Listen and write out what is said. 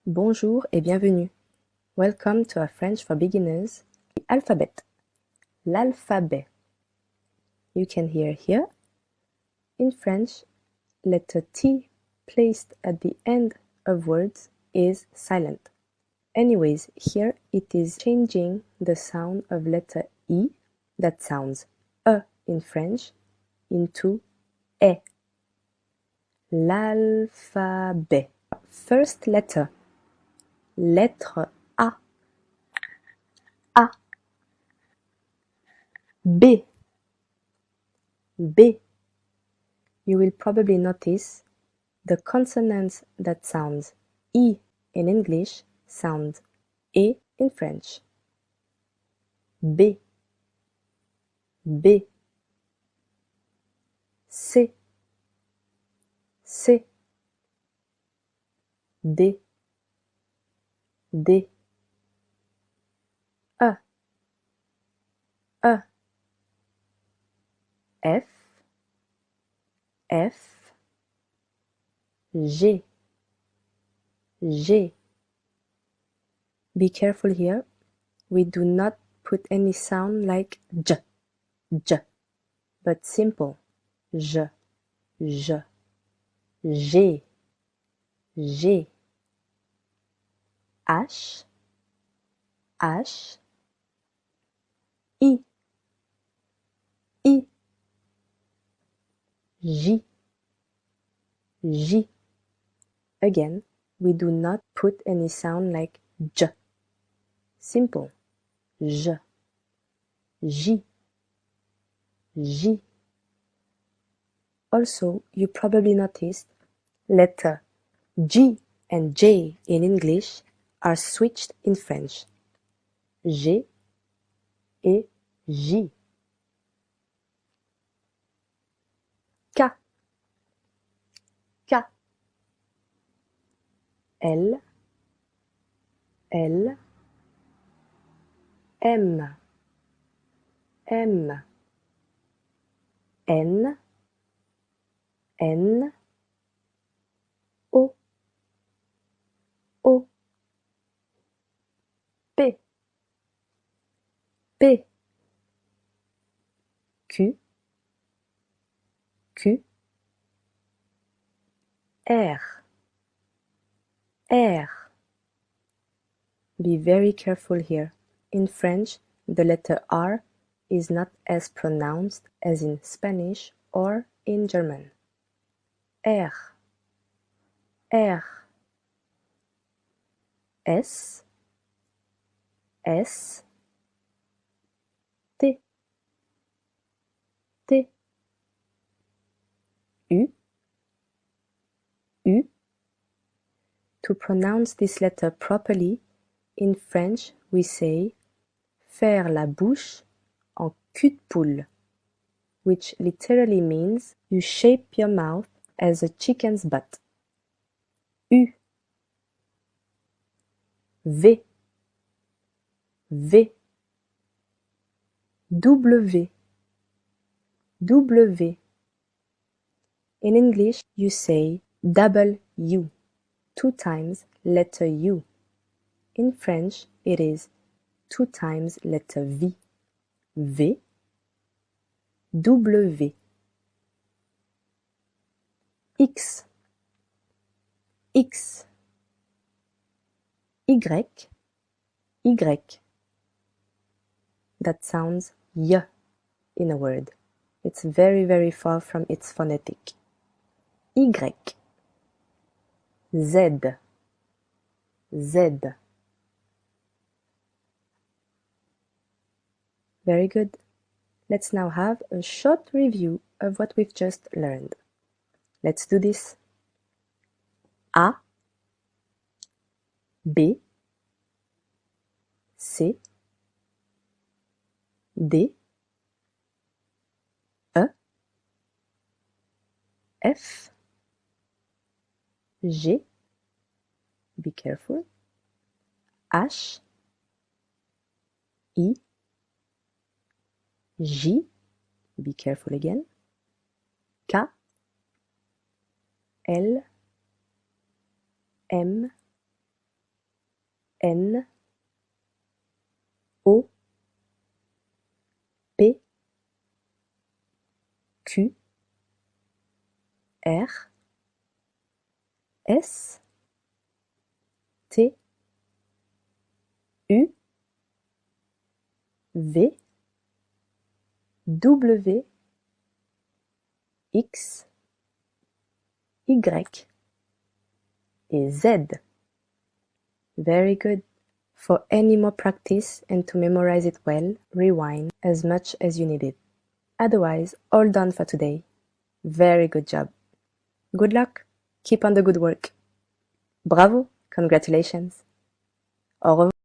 Bonjour et bienvenue. Welcome to our French for Beginners. Alphabet. L'alphabet. You can hear here. In French, letter T placed at the end of words is silent. Anyways, here it is changing the sound of letter E, that sounds E in French, into E. L'alphabet. First letter. Lettre A. A. B. B. You will probably notice the consonants that sounds E in English sound E in French. B. B. C. C. D. D. E. E. F. F. G. G. Be careful here. We do not put any sound like J, J, but simple. J, J, G, G. H, H. I, I. J, J. Again, we do not put any sound like J. Simple. J, J, J. Also, you probably noticed letter G and J in English are switched in French. G et J. K, K. L, L. M, M. N, N. O, O. P, P. Q, Q. R, R. Be very careful here. In French, the letter R is not as pronounced as in Spanish or in German. R, R. S, S. T, T. U, U. To pronounce this letter properly, in French we say faire la bouche en cul de poule, which literally means you shape your mouth as a chicken's butt. U, V, V. W, W. In English, you say double U, 2 times letter U. In French, it is 2 times letter V. V, W. X, X. Y, Y. That sounds Y in a word. It's very, very far from its phonetic. Y, Z, Z. Very good. Let's now have a short review of what we've just learned. Let's do this. A, B, C, D, E, F, G, be careful, H, I, J, be careful again, K, L, M, N, O, P, Q, R, S, T, U, V, W, X, Y et Z. Very good. For any more practice and to memorize it well, rewind as much as you need it. Otherwise, all done for today. Very good job. Good luck. Keep on the good work. Bravo. Congratulations. Au revoir.